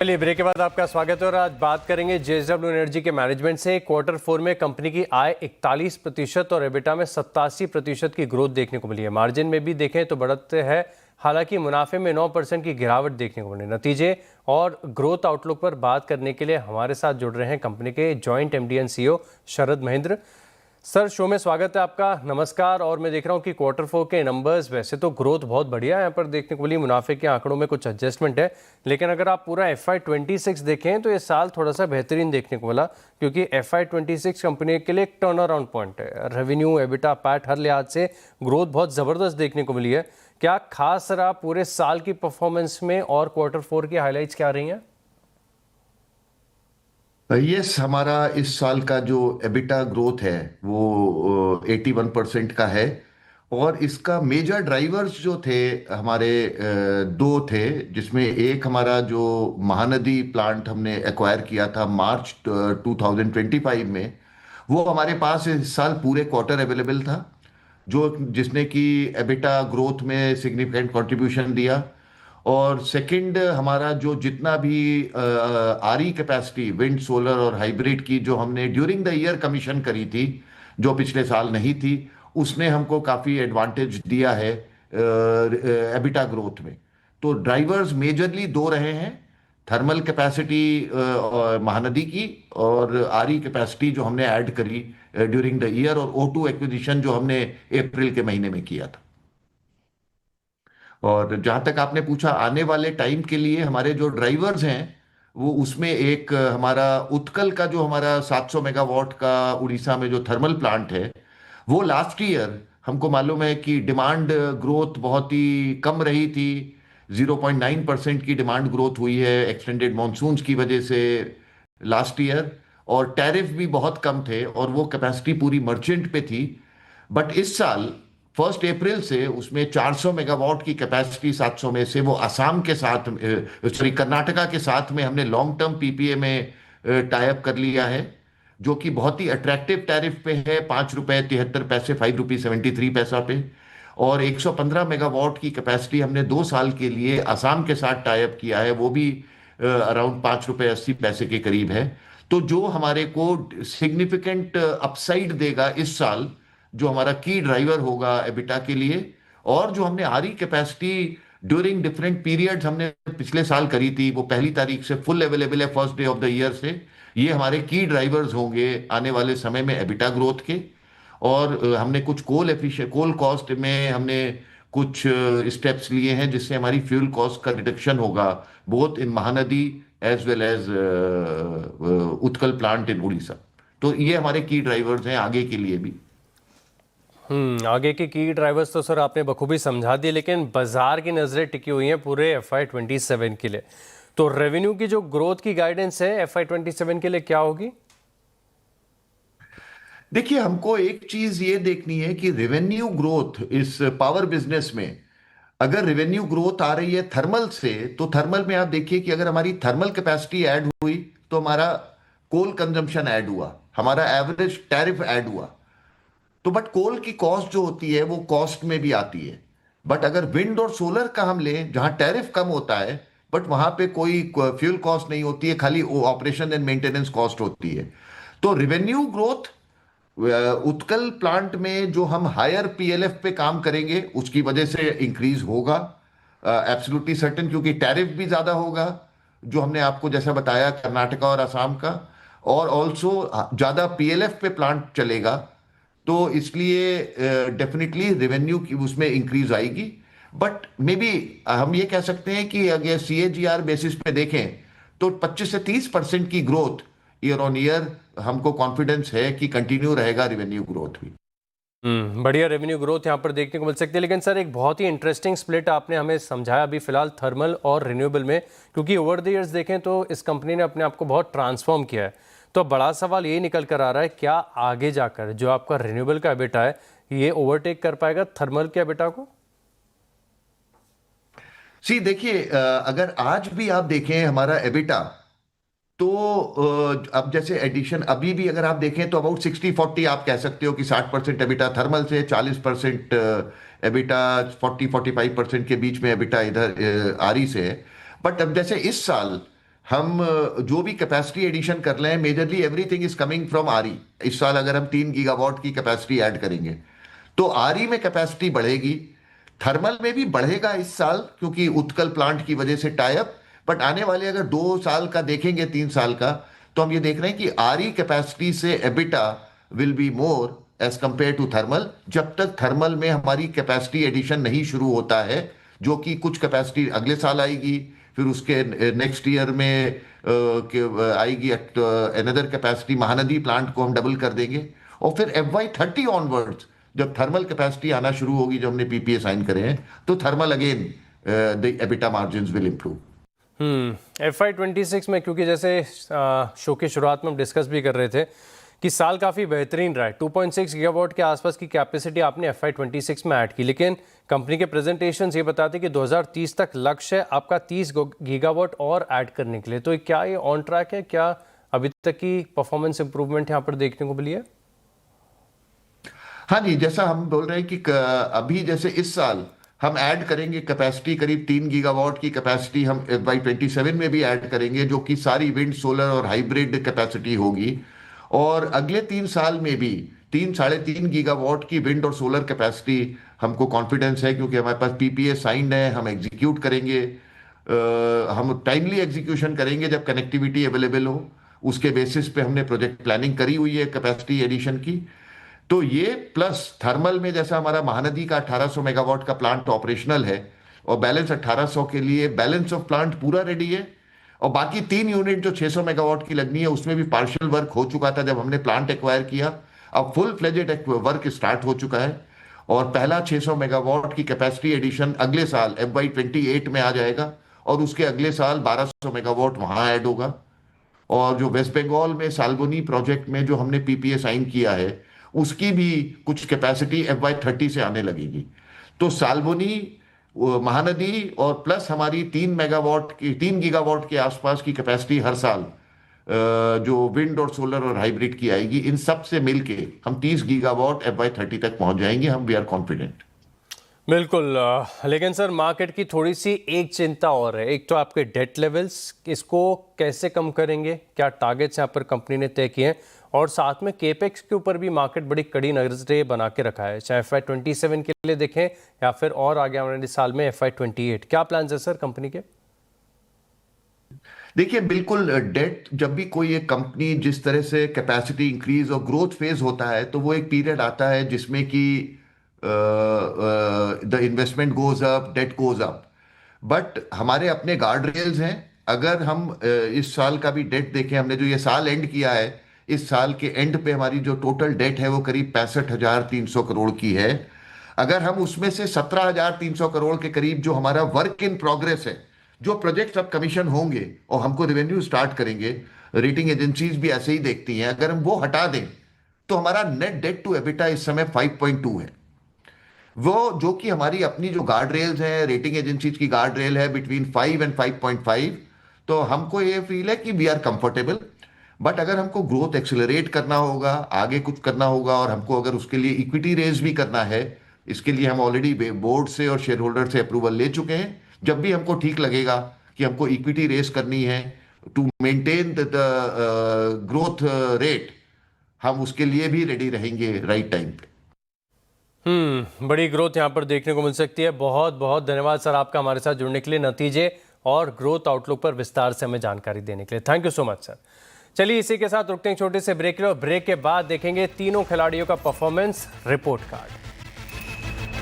चलिए ब्रेक के बाद आपका स्वागत है और आज बात करेंगे जेएसडब्ल्यू एनर्जी के मैनेजमेंट से। क्वार्टर 4 में कंपनी की आय 41% और एबिटा में 87% की ग्रोथ देखने को मिली है। मार्जिन में भी देखें तो बढ़त है, हालांकि मुनाफे में 9% की गिरावट देखने को मिली। नतीजे और ग्रोथ आउटलुक पर बात करने के लिए हमारे साथ जुड़ रहे हैं कंपनी के joint MD and CEO Sharad Mahendra. Sir, show में स्वागत है आपका, नमस्कार। और मैं देख रहा हूं कि क्वार्टर 4 के नंबर्स वैसे तो ग्रोथ बहुत बढ़िया है यहाँ पर देखने को मिली, मुनाफे के आंकड़ों में कुछ एडजस्टमेंट है, लेकिन अगर आप पूरा FY26 देखें तो ये साल थोड़ा सा बेहतरीन देखने को मिला, क्योंकि FY26 कंपनी के लिए एक टर्न अराउंड पॉइंट है। रेवेन्यू, एबिटा, पैट हर लिहाज से ग्रोथ बहुत ज़बरदस्त देखने को मिली है। क्या खास रहा पूरे साल की परफॉर्मेंस में और क्वार्टर 4 की हाईलाइट्स क्या रही हैं? यस, हमारा इस साल का जो एबिटा ग्रोथ है वो 81% का है। और इसका मेजर ड्राइवर्स जो थे हमारे दो थे, जिसमें एक हमारा जो महानदी प्लांट हमने एक्वायर किया था मार्च 2025 में, वो हमारे पास इस साल पूरे क्वार्टर अवेलेबल था, जो जिसने कि एबिटा ग्रोथ में सिग्निफिकेंट कंट्रीब्यूशन दिया। और सेकंड, हमारा जो जितना भी आरई कैपेसिटी विंड सोलर और हाइब्रिड की जो हमने ड्यूरिंग द ईयर कमीशन करी थी, जो पिछले साल नहीं थी, उसने हमको काफ़ी एडवांटेज दिया है एबिटा ग्रोथ में। तो ड्राइवर्स मेजरली दो रहे हैं, थर्मल कैपेसिटी महानदी की, और आरई कैपेसिटी जो हमने ऐड करी ड्यूरिंग द ईयर, और O2 एक्विजिशन जो हमने अप्रैल के महीने में किया था। और जहां तक आपने पूछा आने वाले टाइम के लिए हमारे जो ड्राइवर्स हैं, वो उसमें एक हमारा उत्कल का जो हमारा 700 मेगावाट का उड़ीसा में जो थर्मल प्लांट है, वो लास्ट ईयर हमको मालूम है कि डिमांड ग्रोथ बहुत ही कम रही थी। 0.9% की डिमांड ग्रोथ हुई है एक्सटेंडेड मॉनसून्स की वजह से लास्ट ईयर। और टैरिफ भी बहुत कम थे और वो कैपेसिटी पूरी मर्चेंट पे थी। बट इस साल 1 अप्रैल से उसमें 400 मेगावाट की कैपेसिटी, 700 में से वो असम के साथ, सॉरी कर्नाटका के साथ में हमने लॉन्ग टर्म पीपीए में टाई अप कर लिया है, जो कि बहुत ही अट्रैक्टिव टैरिफ पे है, ₹5.73, ₹5.73 पे। और 115 मेगावाट की कैपेसिटी हमने 2 साल के लिए असम के साथ टाई अप किया है, वो भी अराउंड ₹5.80 के करीब है। तो जो हमारे को सिग्निफिकेंट अपसाइड देगा इस साल, जो हमारा की ड्राइवर होगा एबिटा के लिए। और जो हमने आरी कैपेसिटी ड्यूरिंग डिफरेंट पीरियड्स हमने पिछले साल करी थी, वो 1 तारीख से फुल अवेलेबल है, first day of the year से। ये हमारे की ड्राइवर्स होंगे आने वाले समय में एबिटा ग्रोथ के। और हमने कुछ कोल कॉस्ट में हमने कुछ स्टेप्स लिए हैं, जिससे हमारी फ्यूल कॉस्ट का रिडक्शन होगा, both in Mahanadi as well as Utkal plant in Orissa. तो ये हमारे की ड्राइवर्स हैं आगे के लिए भी। आगे की ड्राइवर्स तो सर आपने बखूबी समझा दिए, लेकिन बाजार की नज़रें टिकी हुई हैं पूरे FY27 के लिए। तो रेवेन्यू की जो ग्रोथ की गाइडेंस है FY27 के लिए क्या होगी? देखिए, हमको एक चीज ये देखनी है कि रेवेन्यू ग्रोथ इस पावर बिजनेस में, अगर रेवेन्यू ग्रोथ आ रही है थर्मल से, तो थर्मल में आप देखिए कि अगर हमारी थर्मल कैपेसिटी ऐड हुई तो हमारा कोल कंजम्पशन ऐड हुआ, हमारा एवरेज टैरिफ ऐड हुआ। तो बट कोल की कॉस्ट जो होती है वो कॉस्ट में भी आती है। बट अगर विंड और सोलर का हम लें, जहां टैरिफ कम होता है बट वहां पे कोई फ्यूल कॉस्ट नहीं होती है, खाली ऑपरेशन एंड मेंटेनेंस कॉस्ट होती है। तो रेवेन्यू ग्रोथ उत्कल प्लांट में जो हम हायर पीएलएफ पे काम करेंगे उसकी वजह से इंक्रीज होगा, एब्सोल्युटली सर्टेन, क्योंकि टैरिफ भी ज्यादा होगा, जो हमने आपको जैसा बताया कर्नाटका और असम का। और ऑल्सो ज्यादा पीएलएफ पे प्लांट चलेगा, तो इसलिए डेफिनेटली रेवेन्यू की उसमें इंक्रीज आएगी। बट मे बी हम ये कह सकते हैं कि अगर CAGR बेसिस पे देखें तो 25 से 30% की ग्रोथ ईयर ऑन ईयर हमको कॉन्फिडेंस है कि कंटिन्यू रहेगा रेवेन्यू ग्रोथ भी। बढ़िया रेवेन्यू ग्रोथ यहाँ पर देखने को मिल सकती है। लेकिन सर, एक बहुत ही इंटरेस्टिंग स्प्लिट आपने हमें समझाया अभी फिलहाल थर्मल और रिन्यूएबल में, क्योंकि ओवर द ईयर्स देखें तो इस कंपनी ने अपने आप को बहुत ट्रांसफॉर्म किया है। तो बड़ा सवाल ये निकल कर आ रहा है, क्या आगे जाकर जो आपका रिन्यूएबल का एबिटा है ये ओवरटेक कर पाएगा थर्मल के एबिटा को? सी देखिए, अगर आज भी आप देखें हमारा एबिटा, तो अब जैसे एडिशन अभी भी अगर आप देखें तो अबाउट 60-40 आप कह सकते हो कि 60% एबिटा थर्मल से, 40% एबिटा, 40-45% के बीच में एबिटा इधर आरी से है। बट अब जैसे इस साल हम जो भी कैपेसिटी एडिशन कर रहे हैं majorly everything is coming from RE. इस साल अगर हम 3 गीगावाट की कैपेसिटी ऐड करेंगे तो आरई में कैपेसिटी बढ़ेगी। थर्मल में भी बढ़ेगा इस साल क्योंकि उत्कल प्लांट की वजह से टाई अप। बट आने वाले अगर 2 साल का देखेंगे, 3 साल का, तो हम ये देख रहे हैं कि आरई कैपेसिटी से EBITDA will be more as compare to thermal, जब तक थर्मल में हमारी कैपेसिटी एडिशन नहीं शुरू होता है, जो कि कुछ कैपेसिटी अगले साल आएगी, फिर उसके नेक्स्ट ईयर में आएगी अनदर कैपेसिटी। महानदी प्लांट को हम डबल कर देंगे और फिर FY30 ऑनवर्ड्स जब थर्मल कैपेसिटी आना शुरू होगी, जो हमने पीपीए साइन करे हैं, तो thermal again the EBITDA margins will improve. FY26 में, क्योंकि जैसे शो की शुरुआत में हम डिस्कस भी कर रहे थे कि साल काफ़ी बेहतरीन रहा है, 2.6 गीगावाट के आसपास की कैपेसिटी आपने FY26 में ऐड की, लेकिन कंपनी के प्रेजेंटेशन ये बताते कि 2030 तक लक्ष्य है आपका 30 गीगावाट और ऐड करने के लिए। तो क्या ये ऑन ट्रैक है? क्या अभी तक की परफॉर्मेंस इंप्रूवमेंट यहाँ पर देखने को मिली है? हाँ जी, जैसा हम बोल रहे हैं कि अभी जैसे इस साल हम ऐड करेंगे कैपेसिटी, करीब 3 गीगावाट की कैपेसिटी हम FY27 में भी ऐड करेंगे, जो कि सारी विंड, सोलर और हाइब्रिड कैपेसिटी होगी। और अगले 3 साल में भी 3-3.5 गीगावाट की विंड और सोलर कैपेसिटी हमको कॉन्फिडेंस है, क्योंकि हमारे पास पीपीए साइंड है, हम एग्जीक्यूट करेंगे। हम टाइमली एग्जीक्यूशन करेंगे जब कनेक्टिविटी अवेलेबल हो। उसके बेसिस पे हमने प्रोजेक्ट प्लानिंग करी हुई है कैपेसिटी एडिशन की। तो ये प्लस थर्मल में जैसा हमारा महानदी का 1800 मेगावाट का प्लांट ऑपरेशनल है और बैलेंस 1800 के लिए बैलेंस ऑफ प्लांट पूरा रेडी है। और बाकी 3 यूनिट जो 600 मेगावाट की लगनी है, उसमें भी पार्शियल वर्क हो चुका था जब हमने प्लांट एक्वायर किया। अब फुल फ्लेजेड वर्क स्टार्ट हो चुका है और पहला 600 मेगावाट की कैपेसिटी एडिशन अगले साल FY28 में आ जाएगा और उसके अगले साल 1200 मेगावाट वहां ऐड होगा। और जो वेस्ट बंगाल में साल्बोनी प्रोजेक्ट में जो हमने पीपीए साइन किया है, उसकी भी कुछ कैपेसिटी FY30 से आने लगेगी। तो साल्बोनी, महानदी और प्लस हमारी 3 गीगावाट के आसपास की कैपेसिटी हर साल जो विंड और सोलर और हाइब्रिड की आएगी, इन सब से मिलके हम 30 गीगावाट FY30 तक पहुंच जाएंगे। हम वी आर कॉन्फिडेंट। बिल्कुल। लेकिन सर, मार्केट की थोड़ी सी एक चिंता और है। एक तो आपके डेट लेवल्स, इसको कैसे कम करेंगे? क्या टारगेट्स यहाँ पर कंपनी ने तय किए हैं? और साथ में केपेक्स के ऊपर भी मार्केट बड़ी कड़ी नजरें बना के रखा है, चाहे FY27 के लिए देखें या फिर और आगे आने वाले साल में FY28। क्या प्लान है सर कंपनी के? देखिए, बिल्कुल डेट, जब भी कोई एक कंपनी जिस तरह से कैपेसिटी इंक्रीज और ग्रोथ फेज होता है, तो वो एक पीरियड आता है जिसमें कि the investment goes up, debt goes up. But हमारे अपने गार्ड रेल्स हैं। अगर हम इस साल का भी डेट देखें, हमने जो ये साल एंड किया है, इस साल के एंड पे हमारी जो टोटल डेट है वो करीब 65,300 करोड़ की है। अगर हम उसमें से 17,300 करोड़ के करीब जो हमारा वर्क इन प्रोग्रेस है, जो प्रोजेक्ट्स अब कमीशन होंगे और हमको रेवेन्यू स्टार्ट करेंगे, रेटिंग एजेंसीज भी ऐसे ही देखती हैं, अगर हम वो हटा दें तो हमारा नेट डेट टू एबिटा इस समय 5.2 है। वो जो कि हमारी अपनी जो गार्ड रेल्स हैं, रेटिंग एजेंसीज की गार्ड रेल है बिटवीन 5 and 5.5। तो हमको ये फील है कि वी आर कंफर्टेबल। बट अगर हमको ग्रोथ एक्सेलरेट करना होगा, आगे कुछ करना होगा, और हमको अगर उसके लिए इक्विटी रेज भी करना है, इसके लिए हम ऑलरेडी बोर्ड से और शेयर होल्डर से अप्रूवल ले चुके हैं। जब भी हमको ठीक लगेगा कि हमको इक्विटी रेज करनी है to maintain the growth rate, हम उसके लिए भी रेडी रहेंगे राइट टाइम पे। बड़ी ग्रोथ यहाँ पर देखने को मिल सकती है। बहुत बहुत धन्यवाद सर आपका हमारे साथ जुड़ने के लिए, नतीजे और ग्रोथ आउटलुक पर विस्तार से हमें जानकारी देने के लिए। Thank you so much sir. चलिए, इसी के साथ रुकते हैं छोटे से ब्रेक के लिए, और ब्रेक के बाद देखेंगे तीनों खिलाड़ियों का परफॉर्मेंस रिपोर्ट कार्ड।